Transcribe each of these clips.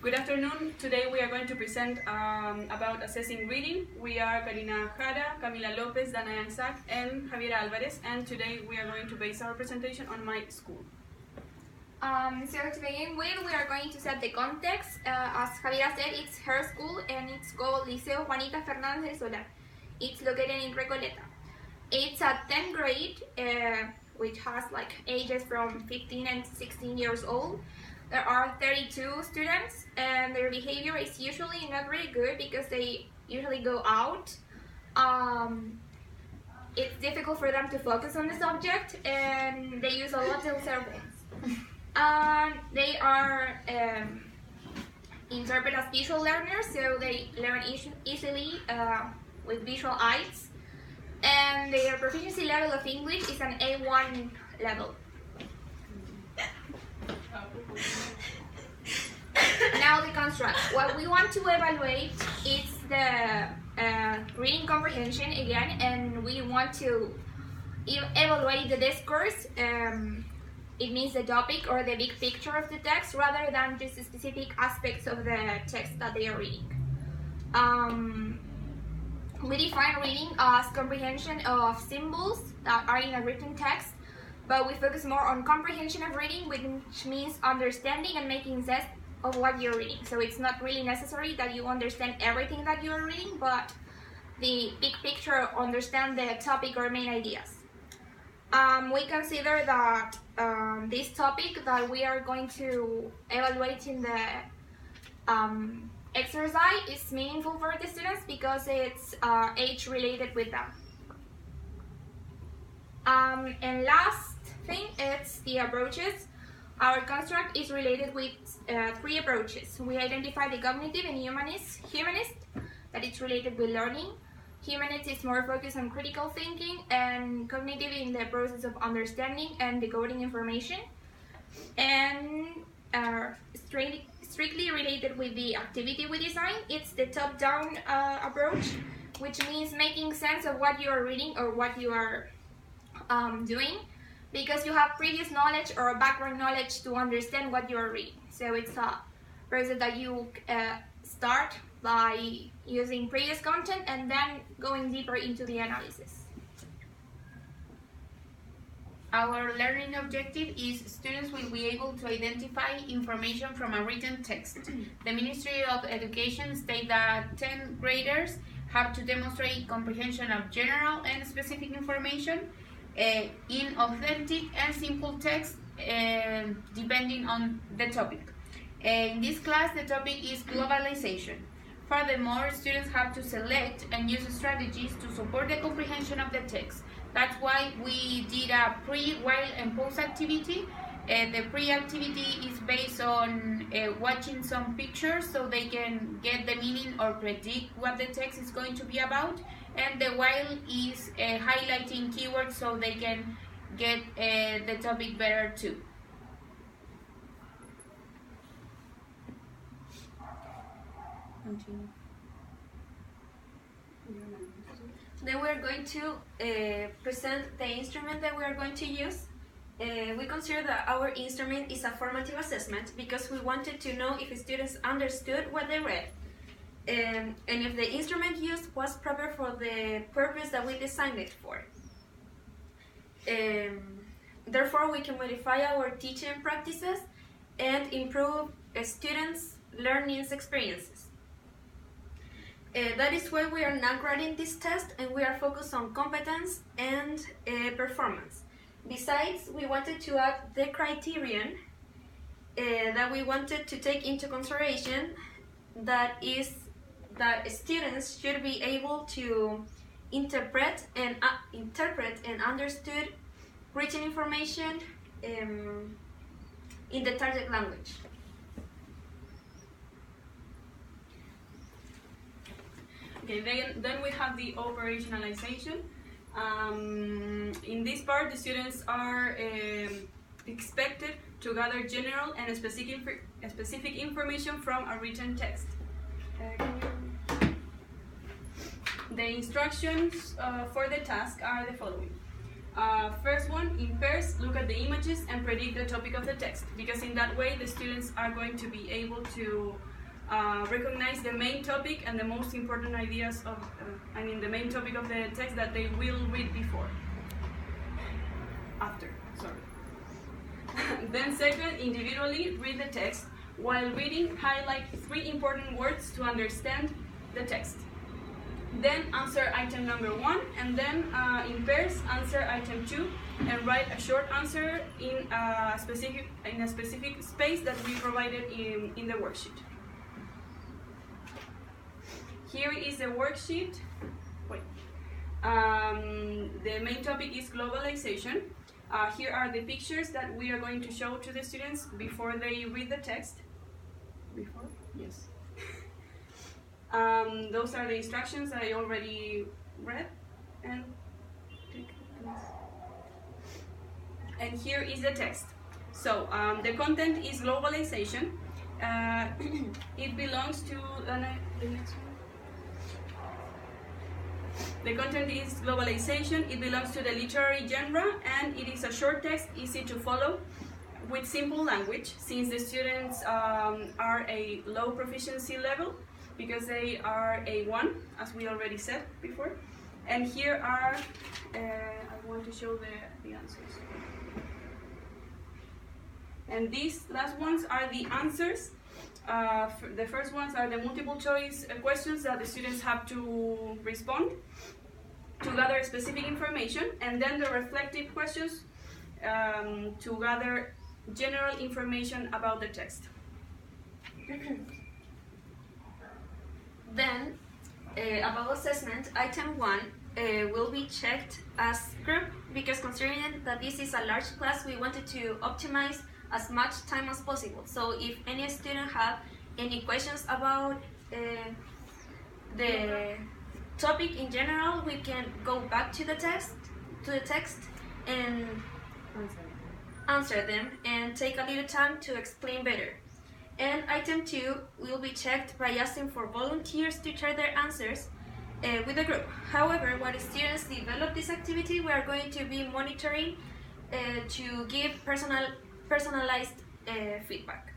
Good afternoon. Today we are going to present about assessing reading. We are Karina Jara, Camila Lopez, Dana Yanzak, and Javier Alvarez, and today we are going to base our presentation on my school. So to begin with, we are going to set the context. As Javier said, it's her school and it's called Liceo Juanita Fernández del Solar. It's located in Recoleta. It's a 10th grade, which has like ages from 15 and 16 years old. There are 32 students and their behavior is usually not really good because they usually go out. It's difficult for them to focus on the subject and they use a lot of cell phones. They are interpreted as visual learners, so they learn easily with visual aids. And their proficiency level of English is an A1 level. Now the construct. What we want to evaluate is the reading comprehension again, and we want to evaluate the discourse. It means the topic or the big picture of the text rather than just the specific aspects of the text that they are reading. We define reading as comprehension of symbols that are in a written text, but we focus more on comprehension of reading, which means understanding and making sense of what you're reading. So it's not really necessary that you understand everything that you're reading, but the big picture, understand the topic or main ideas. We consider that this topic that we are going to evaluate in the exercise is meaningful for the students because it's age related with them. And last thing, it's the approaches. Our construct is related with 3 approaches. We identify the cognitive and humanist, that it's related with learning. Humanist is more focused on critical thinking, and cognitive in the process of understanding and decoding information. And strictly related with the activity we design, it's the top-down approach, which means making sense of what you are reading or what you are doing, because you have previous knowledge or background knowledge to understand what you are reading. So it's a process that you start by using previous content and then going deeper into the analysis. Our learning objective is students will be able to identify information from a written text. The Ministry of Education states that 10th graders have to demonstrate comprehension of general and specific information in authentic and simple text depending on the topic. In this class, the topic is globalization. Furthermore, students have to select and use strategies to support the comprehension of the text. That's why we did a pre, while, and post activity. The pre-activity is based on watching some pictures so they can get the meaning or predict what the text is going to be about. And the while is highlighting keywords so they can get the topic better too. Continue. Then we are going to present the instrument that we are going to use. We consider that our instrument is a formative assessment because we wanted to know if students understood what they read and if the instrument used was proper for the purpose that we designed it for. Therefore, we can modify our teaching practices and improve students' learning experiences. That is why we are now grading this test and we are focused on competence and performance. Besides, we wanted to add the criterion that we wanted to take into consideration, that is that students should be able to interpret and understood written information in the target language. Okay, then we have the operationalization. In this part, the students are expected to gather general and specific information from a written text. The instructions for the task are the following. First one, in pairs, look at the images and predict the topic of the text, because in that way the students are going to be able to recognize the main topic and the most important ideas of, the main topic of the text that they will read after. Then second, individually read the text. While reading, highlight 3 important words to understand the text. Then answer item number 1, and then in pairs answer item 2, and write a short answer in a specific space that we provided in the worksheet. Here is the worksheet. The main topic is globalization. Here are the pictures that we are going to show to the students before they read the text. Before? Yes. Those are the instructions that I already read. And here is the text. So the content is globalization. It belongs to the next one. The content is globalization. It belongs to the literary genre, and it is a short text, easy to follow, with simple language, since the students are a low proficiency level, because they are A1, as we already said before. And here are, I want to show the answers. And these last ones are the answers. The first ones are the multiple choice questions that the students have to respond to gather specific information, and then the reflective questions to gather general information about the text. Then, about assessment, item 1 will be checked as group, because considering that this is a large class, we wanted to optimize as much time as possible. So if any student have any questions about the topic in general, we can go back to the text and answer them and take a little time to explain better. And item 2 will be checked by asking for volunteers to share their answers with the group. However, when students develop this activity, we are going to be monitoring to give personalized feedback.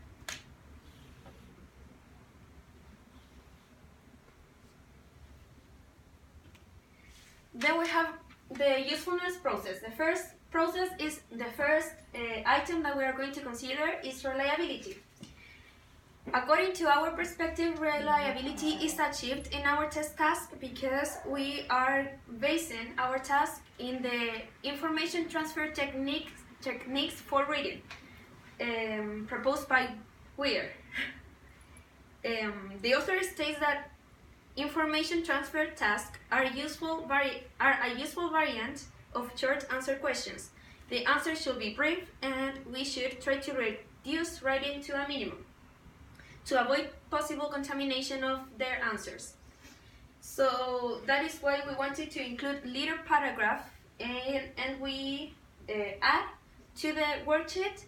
Then we have the usefulness process. The first process is the first item that we are going to consider is reliability. According to our perspective, reliability is achieved in our test task because we are basing our task in the information transfer techniques for reading proposed by Weir. The author states that information transfer tasks are a useful variant of short answer questions. The answer should be brief, and we should try to reduce writing to a minimum to avoid possible contamination of their answers. So that is why we wanted to include little paragraph, and we add to the worksheet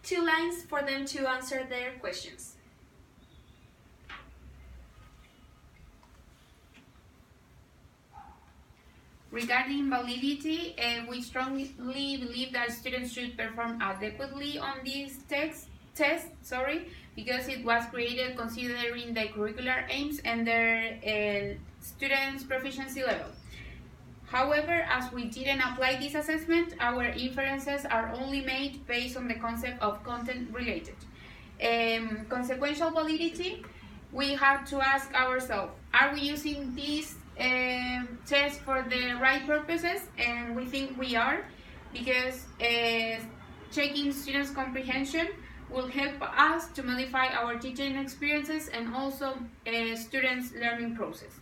2 lines for them to answer their questions. Regarding validity, we strongly believe that students should perform adequately on this test, because it was created considering the curricular aims and their students' proficiency level. However, as we didn't apply this assessment, our inferences are only made based on the concept of content related. Consequential validity, we have to ask ourselves, are we using this test for the right purposes? And we think we are, because checking students' comprehension will help us to modify our teaching experiences and also students' learning process.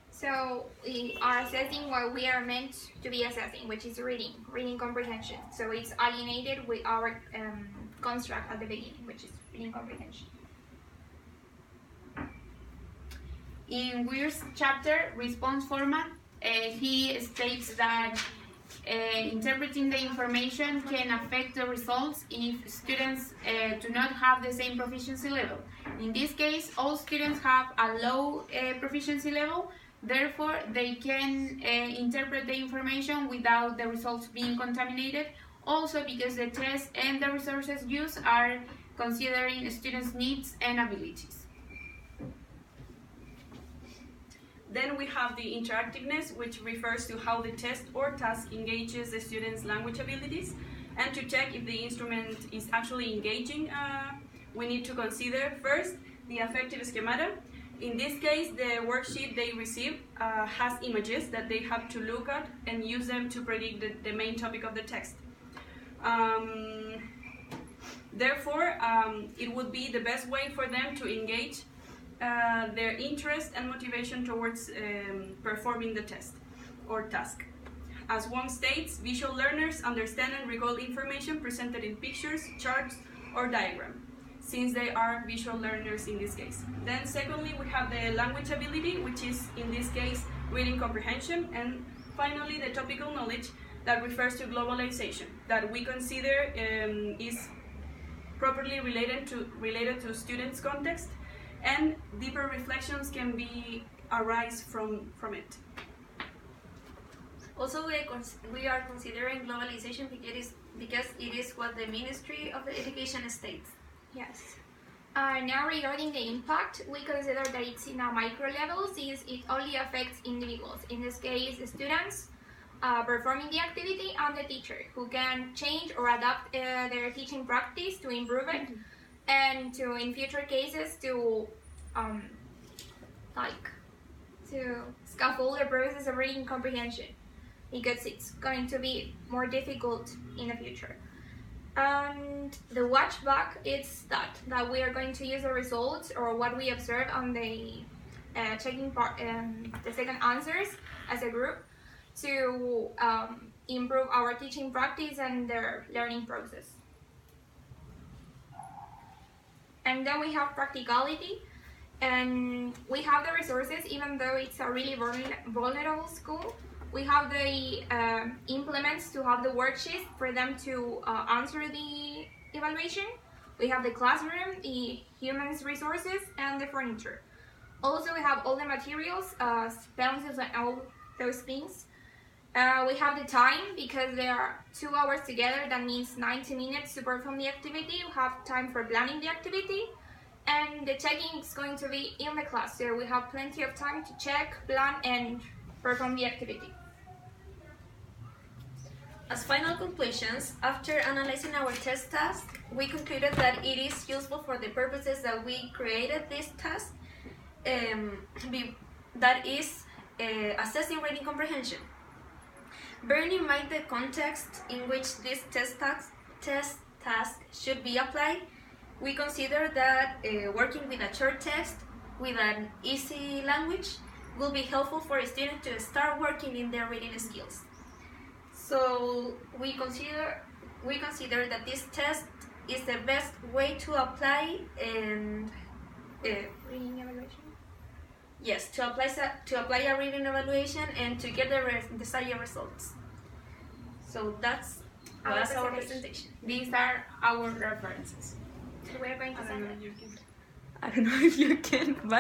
So we are assessing what we are meant to be assessing, which is reading comprehension. So it's alienated with our construct at the beginning, which is reading comprehension. In Weir's chapter, Response Format, he states that interpreting the information can affect the results if students do not have the same proficiency level. In this case, all students have a low proficiency level, therefore they can interpret the information without the results being contaminated, Also because the test and the resources used are considering students' needs and abilities. Then we have the interactiveness, which refers to how the test or task engages the students' language abilities. And to check if the instrument is actually engaging, we need to consider first the affective schemata. In this case, the worksheet they receive has images that they have to look at and use them to predict the main topic of the text. Therefore, it would be the best way for them to engage their interest and motivation towards performing the test or task. As Wong states, visual learners understand and recall information presented in pictures, charts, or diagrams, since they are visual learners in this case. Then secondly, we have the language ability, which is in this case reading comprehension, and finally the topical knowledge that refers to globalization, that we consider is properly related to students' context, and deeper reflections can be arise from it. Also, we are considering globalization because it is what the Ministry of Education states. Yes. Now regarding the impact, we consider that it's in a micro level since it only affects individuals. In this case, the students performing the activity and the teacher who can change or adapt their teaching practice to improve it and to, in future cases, to scaffold the process of reading comprehension because it's going to be more difficult in the future. And the watch back is that we are going to use the results or what we observe on the checking part, the second answers as a group to improve our teaching practice and their learning process. And then we have practicality, and we have the resources even though it's a really vulnerable school. We have the implements to have the worksheets for them to answer the evaluation. We have the classroom, the human resources, and the furniture. Also, we have all the materials, pencils, and all those things. We have the time because there are 2 hours together. That means 90 minutes to perform the activity. We have time for planning the activity. And the checking is going to be in the class. So we have plenty of time to check, plan, and perform the activity. As final conclusions, after analyzing our test task, we concluded that it is useful for the purposes that we created this task, that is assessing reading comprehension. Bearing in mind the context in which this test task should be applied, we consider that working with a short text with an easy language will be helpful for a student to start working in their reading skills. So we consider that this test is the best way to apply and Reading evaluation. yes, to apply a reading evaluation and to get the desired results. So that's our presentation. These are our references. So we're going to send it. I don't know if you can, but